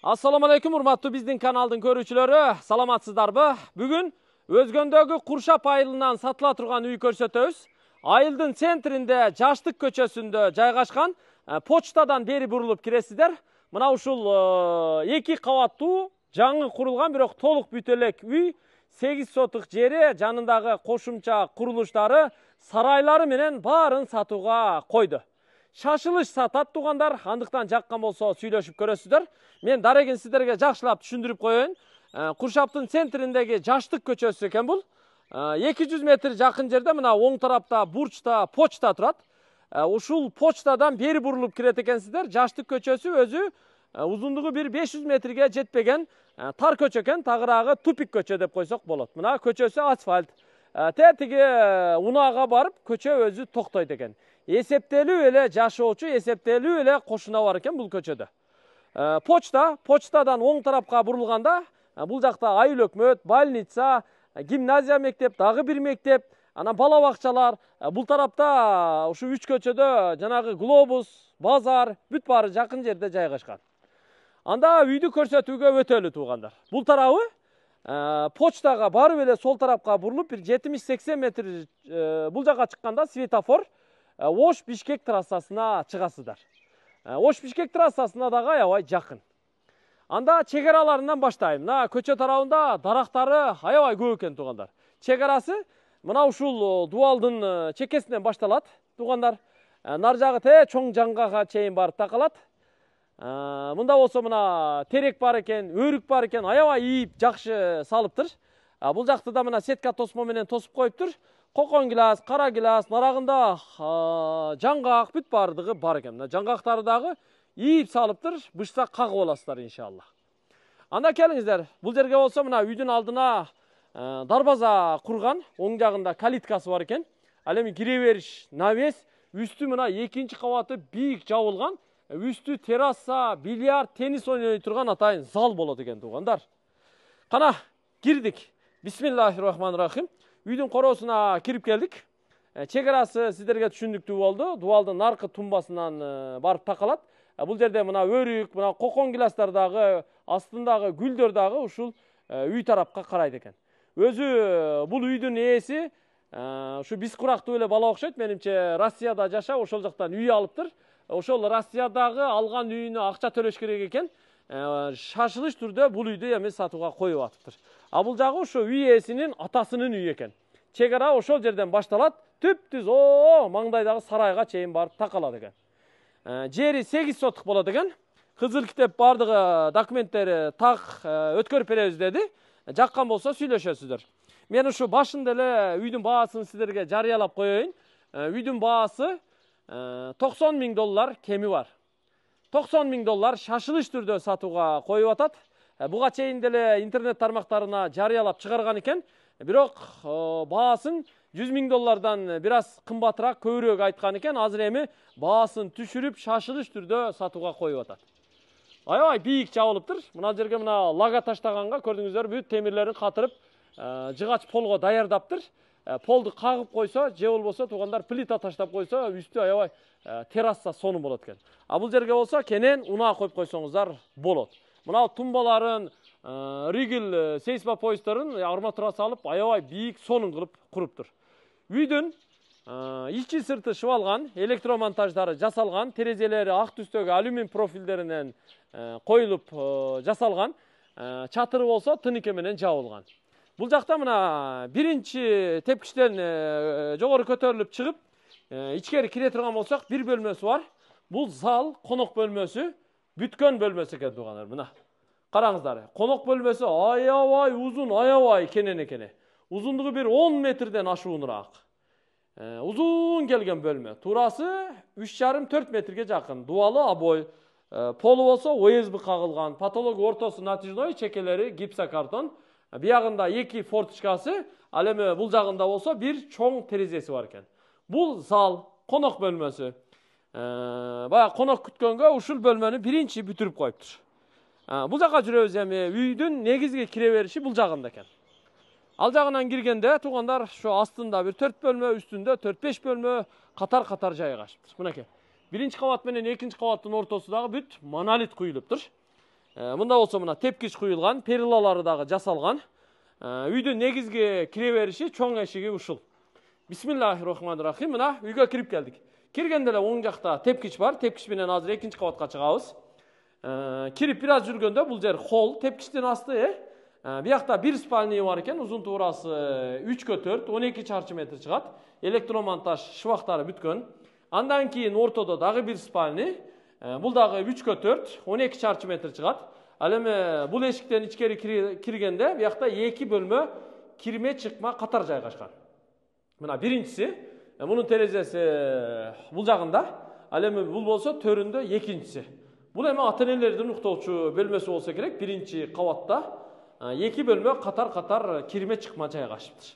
Assalamu alaikum, urmatlı bizdin kanaldın körүүчүлөрү. Саламатсыздарбы? Бүгүн Өзгөндөгү Куршап айылынан сатыла турган үй көрсөтөбүз. Айылдын центринде Жаштык көчөсүндө жайгашкан, почтадан бери бурулуп киресиздер. Мына ушул 2 кабаттуу жаңы курулган, бирок толук бүт элек үй, 8 сотук жери, жанындагы кошумча курулуштары, сарайлары менен баарын сатууга койду. Шашылыш сатат тугандар, андыктан жаккан болсо сүйлөшүп көрөсүздөр. Мен дарегин сиздерге жакшылап түшүндүрүп коеюн. Куршаптын центриндеги Жаштык көчөсү экен бул. 200 метр жакын жерде мына оң тарапта бурчта почта турат. Ушул почтадан бери бурулуп кирет экенсиздер. Жаштык көчөсү өзү узундугу бир 500 метрге жетпеген тар көчө экен, тагыраагы тупик көчө деп койсок болот. Мына көчөсү асфальт. Тетиги унаага барып көчө өзү токтойт экен. Эсептелүү эле жашоочу, эсептелүү эле кошуна бар экен бул көчөдө. Почтадан оң тарапка бурулганда, бул жакта айыл өкмөт, больница, гимназия мектеп, дагы бир мектеп, анан бала бакчалар, бул тарапта ушу 3 көчөдө жанагы глобус, базар, бүт баары жакын жерде жайгашкан. Анда үйдү көрсөтүүгө өтөлү туугандар. Бул тарабы почтага барып эле сол тарапка бурулуп бир 70-80 метр бул жака чыкканда светофор Ош-Бишкек трассасына чыгасыздар. Ош-Бишкек трассасына дагы аябай жакын. Анда чек араларынан баштайм. Мына көчө тарабында дарактары аябай көп экен туугандар. Чек арасы мына ушул дубалдын чекесинен башталат туугандар. Нар жагы чоң жаңгага чейин барып такалат. Мында болсо мына терек бар экен, өрүк бар экен, аябай ийип жакшы салыптыр. Бул жакты да мына сетка тосмо менен тосуп коюптур. Кокон гилас, кара гилас, нарагында жаңгак бүт бардыгы бар экен. Мына жаңгактары дагы ийип салыптыр, бышса кагып аласыздар иншалла. Анда келиңиздер, бул жерге болсо мына үйдүн алдына дарбаза курган, оң жагында калиткасы бар экен. Ал эми кире бериш навес, үстү мына 2-чи кабаты бийик жабылган, үстү терраса, бильярд, теннис ойной турган атайын зал болот экен туугандар. Кана кирдик. Бисмиллахиррахманиррахим. Үйдүн короосуна кирип келдик. Чек арасы сиздерге түшүндүктүү болду. Дубалдын наркы тумбасынан барып такалат. Бул жерде мына өрүк, мына кокон гиластар дагы, астындагы гүлдөр дагы ушул үй тарапка карайт экен. Өзү бул үйдүн ээси ушу биз курактуу эле бала окшойт. Менимче Россияда жашап, ошол жактан үй алыптыр. Ошол Россиядагы алган үйүнө акча төлөш керек экен. Шашылыш түрдө бул үйдү эми сатууга коюп атыптыр. Бул жагы ошо үй ээсинин атасынын үйү экен. Чек ара ошол жерден башталат, түп-түз маңдайдагы сарайга чейин барып такалат экен. Жери 8 сотук болот экен. Кызыл китеп бардыгы документтери так өткөрүп беребиз деди. Жаккан болсо сүйлөшөсүздөр. Мен ушу башында эле үйдүн баасын сиздерге жарыялап коеюн. Үйдүн баасы $90,000 кеми бар. $90,000 шашылыш түрдө сатууга коюп атат. Буга чейин деле интернет тармактарына жарыялап чыгарган экен. Бирок баасын $100,000 бир аз кымбатыраак, көбүрөөк айткан экен. Азыр эми баасын түшүрүп шашылыш түрдө сатууга коюп атат. Аябай бийик жабылыптыр. Мына жерге мына лага таштаганга көрдүңүздөр, бүт темирлерин катырып, жыгач полго даярдаптыр. Полду кагып койсо, же болбосо туугандар плита таштап койсо, үстү аябай терраса сонун болот экен. Бул жерге болсо кенен унаа коюп койсоңуздар болот. Мына тумбаларын, ригел сейсмопоездорун арматура салып, аябай бийик сонун кылып куруптур. Үйдүн ичи сырты шыбалган, электромонтаждары жасалган, терезелери ак түстөгү алюмин профилдеринен коюлуп жасалган, чатыры болсо тыныке менен жабылган. Бул жакта мына биринчи тепкичтен жогору көтөрүлүп чыгып, ичкери кире турган болсок, бир бөлмөсү бар. Бул зал, конок бөлмөсү, бүткөн бөлмөсү экен туугандар. Мына караңыздар, конок бөлмөсү аябай узун, аябай кенен экен. Узундугу бир 10 метрден ашууныраак. Узун келген бөлмө. Турасы 3,5-4 метрге жакын. Дубалы обой. Полу болсо ОСБ кагылган. Потолок ортосу натяжной, чекелери гипсокартон. Биягында 2 форточкасы, ал эми бул жагында болсо бир чоң терезеси бар экен. Бул зал, конок бөлмөсү. Бая конок күткөнгө ушул бөлмөнү биринчи бүтүрүп коюптур. Бул жака жүрөбүз эми. Үйдүн негизги кире бериши бул жагында экен. Ал жагынан киргенде туугандар ошо астында бир 4 бөлмө, үстүндө 4-5 бөлмө катар-катар жайгашыптыр. Мынакей. Биринчи кабат менен экинчи кабаттын ортосу дагы бүт монолит куюлуптур. Мында болсо мына тепкич куюлган, перилалары дагы жасалган. Үйдүн негизги кире бериши чоң эшиги ушул. Бисмиллахиррахманиррахим. Мына үйгө кирип келдик. Киргенде эле оң жакта тепкич бар. Тепкич менен азыр экинчи кабатка чыгабыз. Кирип бир аз жүргөндө бул жер холл, тепкичтин асты, биякта бир спальня бар экен, узун туурасы 3x4, 12 чарчы метр чыгат. Электромонтаж шыбактары бүткөн. Андан кийин ортодо дагы бир спальня. Бул дагы 3x4, 12 чарчы метр чыгат. Ал эми бул эшиктен ичкери киргенде биякта 2 бөлмө кирме чыкма катар жайгашкан. Мына биринчиси, мунун терезеси бул жагында, ал эми бул болсо төрүндө экинчиси. Бул эми ата-энелердин уктоочу бөлмөсү болсо керек, биринчи кабатта 2 бөлмө катар кирме чыкма жайгашыптыр.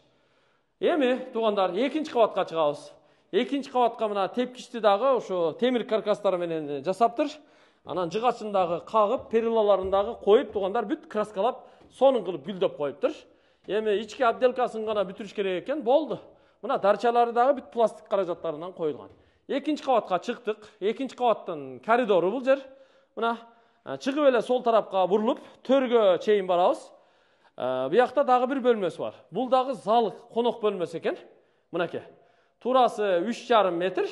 Эми туугандар, экинчи кабатка чыгабыз. Экинчи кабатка мына тепкичти дагы ошо темир каркастар менен жасаптыр. Анан жыгачын дагы кагып, перилаларын дагы коюп, туугандар бүт краскалап, сонун кылып гүлдөп коюптур. Эми ички отделкасын гана бүтүрүш керек экен, болду. Мына дарчалары дагы бүт пластик каражаттарынан коюлган. Экинчи кабатка чыктык. Экинчи кабаттын коридору бул жер. Мына чыгып эле сол тарапка бурулуп, төргө чейин барабыз. Биякта дагы бир бөлмөсү бар. Бул дагы зал, конок бөлмөсү экен. Мынакей. Турасы 3,5 метр.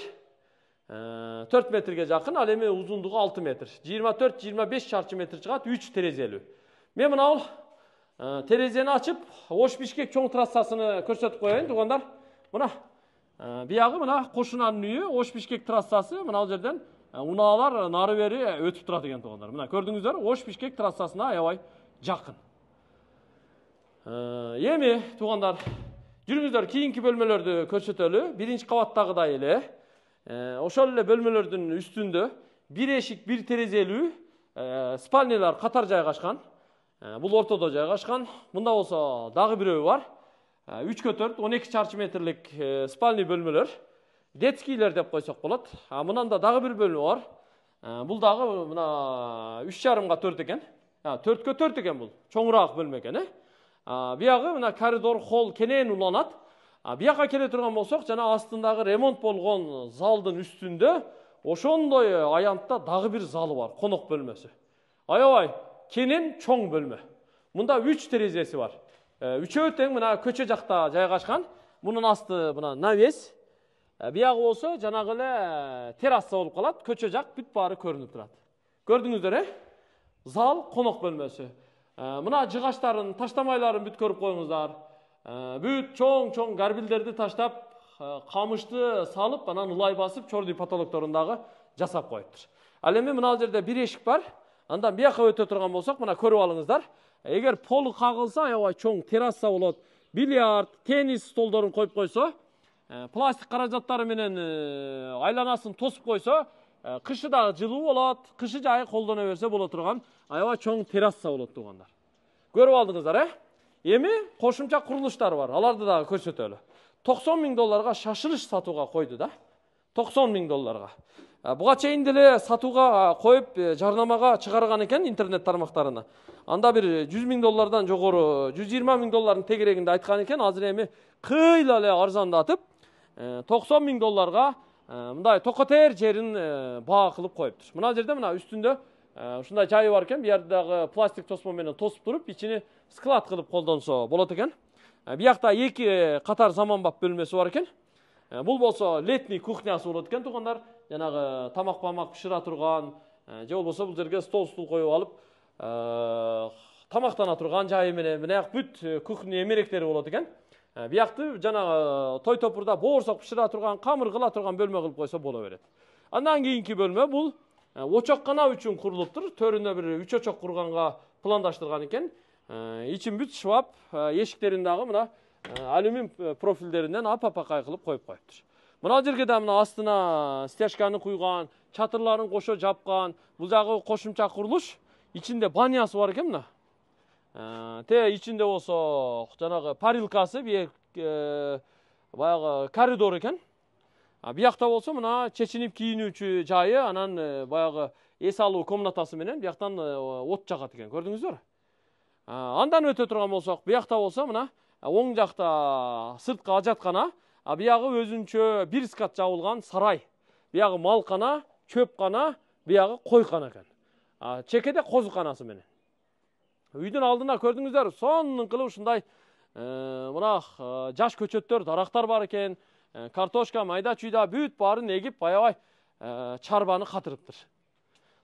4 метрге жакын, ал эми узундугу 6 метр. 24-25 чарчы метр чыгат, 3 терезелүү. Мен мына ал терезени ачып, Ош Бишкек чоң трассасыны көрсөтүп коеюн, туугандар. Мына биягы мына кошунанын үйү, Ош Бишкек трассасы, мына ал жерден унаалар нары бери өтүп турат экен, туугандар. Мына көрдүңүздөр, Ош Бишкек трассасына аябай жакын. Эми туугандар, жүрүңүздөр кийинки бөлмөлөрдү көрсөтөлү. Биринчи кабаттагыдай эле ошол эле бөлмөлөрдүн үстүндө бир эшик, бир терезелүү спальнялар катар жайгашкан. Бул ортодо жайгашкан. Мында болсо дагы бирөө бар. 3x4, 12 чарчы метрлик спальня бөлмөлөр. Детскийлер деп койсок болот. Мындан да дагы бир бөлмө бар. Бул дагы мына 3,5-4 экен. 4x4 экен бул. Чоңураак бөлмө экен, биягы мына коридор, холл кенен уланат. Бияка келе турган болсок, жана астындагы ремонт болгон залдын үстүндө ошондой аянтта дагы бир залы бар, конок бөлмөсү. Аябай кенен чоң бөлмө. Мында 3 терезеси бар. Үчөө тең мына көчө жакта жайгашкан. Мунун асты мына навес. Биягы болсо жанагы эле терраса болуп калат. Көчө жак бүт баары көрүнүп турат. Көрдүңүздөр, Зал, конок бөлмөсү. Мына жыгачтарын, таштамайларын бүт көрүп коюңуздар. Бүт чоң гарбилдерди таштап, камышты салып, анан ылай басып, чордуй потолокторун дагы жасап коюптур. Ал эми мына жерде бир эшик бар. Андан бияка өтө турган болсок, мына көрүп алыңыздар. Эгер полу кагылса, аябай чоң терраса болот. Бильярд, теннис столдорун коюп койсо, пластик каражаттары менен айланасын тосуп койсо, кышы дагы жылуу болот, кышы жайы колдоно берсе боло турган аябай чоң терраса болот, туугандар. Көрүп алдыңыздар, Эми кошумча курулуштар бар. Аларды дагы көрсөтөлү. $90,000 шашылыш сатууга койду да. $90,000. Буга чейин деле сатууга коюп, жарнамага чыгарган экен интернет тармактарына. Анда бир $100,000 жогору, $120,000 тегерегинде айткан экен. Азыр эми кыйла эле арзандатып, $90,000 мындай токотер жерин баа кылып коюптур. Мына жерде мына үстүндө ушундай жайы бар экен. Биярдагы пластик тосмо менен тосуп туруп, ичини склад кылып колдонсо болот экен. Биякта 2 катар заманбап бөлмөсү бар экен. Бул болсо летний кухнясы болот экен, туугандар. Жанагы тамак пишира турган, же болбосо бул жерге стол коюп алып, тамактана турган жайы менен мынаяк бүт кухня эмеректери болот экен. Биякты жанагы той топурда боорсок пишира турган, камыр кыла турган бөлмө кылып койсо боло берет. Андан кийинки бөлмө бул очоккана үчүн курулуптур. Төрүнө бир 3 очок курганга пландаштырган экен. Ичин бүт шваб, эшиктерин дагы мына алюмин профилдеринен апапакай кылып коюп коюптур. Мына жерге да мына астына стяжканы куйган, чатырларын кошо жапкан. Бул жагы кошумча курулуш. Ичинде банясы бар экен мына. Ичинде болсо жанагы парилкасы, баягы коридор экен. Биякта болсо мына чечинип кийинүүчү жайы, анан баягы эс алуу комнатасы менен бияктан от жагат экен. Көрдүңүздөр? Андан өтө турган болсок, биякта болсо мына оң жакта сырткы ажаткана, биягы өзүнчө бир скат жабылган сарай. Биягы малкана, чөпкана, биягы койкана экен. чекеде козуканасы менен. Үйдүн алдына көрдүңүздөр, сонун кылып ушундай мына жаш көчөттөр, дарактар бар экен. Картошка, майда чүйда бүт баарын эгип, аябай чарбаны катырыптыр.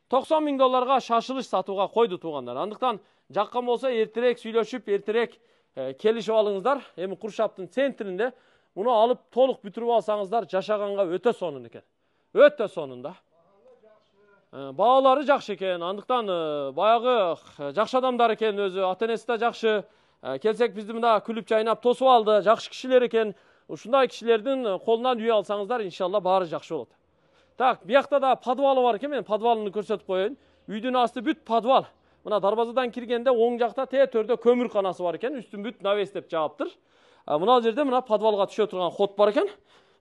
90 000 долларга шашылыш сатууга койду туугандар. Андыктан жаккан болсо эртерээк сүйлөшүп, эртерээк келишип алыңыздар. Эми Куршаптын центринде муну алып толук бүтүрүп алсаңыздар, жашаганга өтө сонун экен. Өтө сонун да. Баалары жакшы экен. Андыктан баягы жакшы адамдар экен өзү, ата-энеси да жакшы. Келсек бизди мында күлүп жайнап тосуп алды. Жакшы кишилер экен. Ушундай кишилердин колунан үй алсаңыздар, иншалла баары жакшы болот. Так, биякта да подвалы бар экен, мен подвалын көрсөтүп коеюн. Үйдүн асты бүт подвал. Мына дарбазадан киргенде оң жакта төрдө көмүрканасы бар экен, үстүн бүт навестеп жааптыр. Мына жерде мына подвалга түшө турган ход бар экен.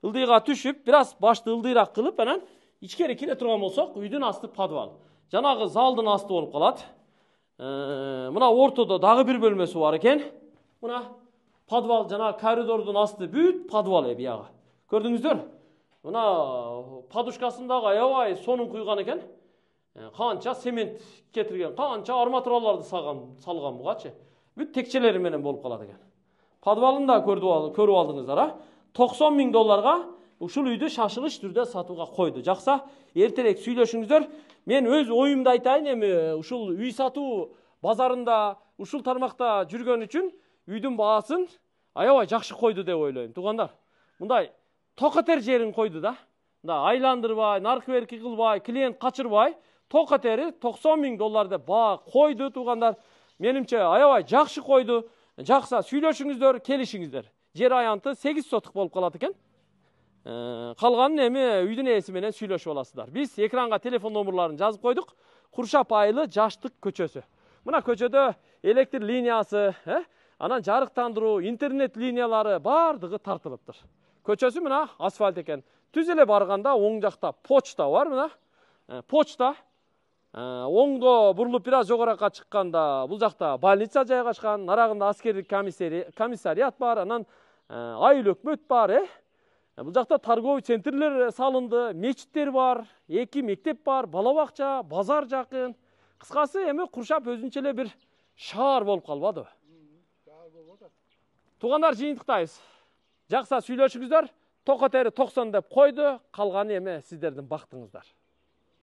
Ылдыйга түшүп, бир аз башты ылдыйраак кылып, анан ичкери кире турган болсок, үйдүн асты подвал. Жанагы залдын асты болуп калат. Мына ортодо дагы бир бөлмөсү бар экен. Мына подвал, жанагы коридордун асты бүт подвал биягы. Көрдүңүздөр? Мына подушкасындагы аябай сонун куйган экен. Канча цемент кетирген, канча арматураларды салган бугачы. Бүт текчелери менен болуп калат экен. Подвалын да көрүп алдыңыздар, 90 000 долларга ушул үйдү шашылыш түрдө сатууга койду. Жакса, эртерээк сүйлөшүңүздөр. Мен өз оюмду айтайын, эми ушул үй сатуу базарында, ушул тармакта жүргөн үчүн үйдүн баасын аябай жакшы койду деп ойлойм. Туугандар, мындай токотер жерин койду да. Мында айландырбай, наркы берки кылбай, клиент качырбай, токотери 90 000 доллар деп баа койду, туугандар. Менимче аябай жакшы койду. Жакса сүйлөшүңүздөр, келишиңиздер. Жер аянты 8 сотук болуп калат экен. Калганын эми үйдүн ээси менен сүйлөшүп аласыздар. Биз экранга телефон номерларын жазып койдук. Куршап айылы Жаштык көчөсү. Мына көчөдө электр линиясы, анан жарыктандыруу, интернет линиялары бардыгы тартылыптыр. Көчөсү мына асфальт экен. Түз эле барганда оң жакта почта бар, мына. Почта. Оңго бурулуп бир аз жогоракка чыкканда бул жакта больница жайгашкан, нарагында аскердик комиссариат бар, анан айыл өкмөт бар, Бул жакта торговый центрлер салынды, мечиттер бар, 2 мектеп бар, бала бакча, базар жакын. Кыскасы эми Куршап өзүнчө эле бир шаар болуп калбадыбы? Туугандар, жыйынтыктайбыз. Жакса сүйлөшүңүздөр, токотери 90 деп койду, калганы эми сиздердин бактыңыздар.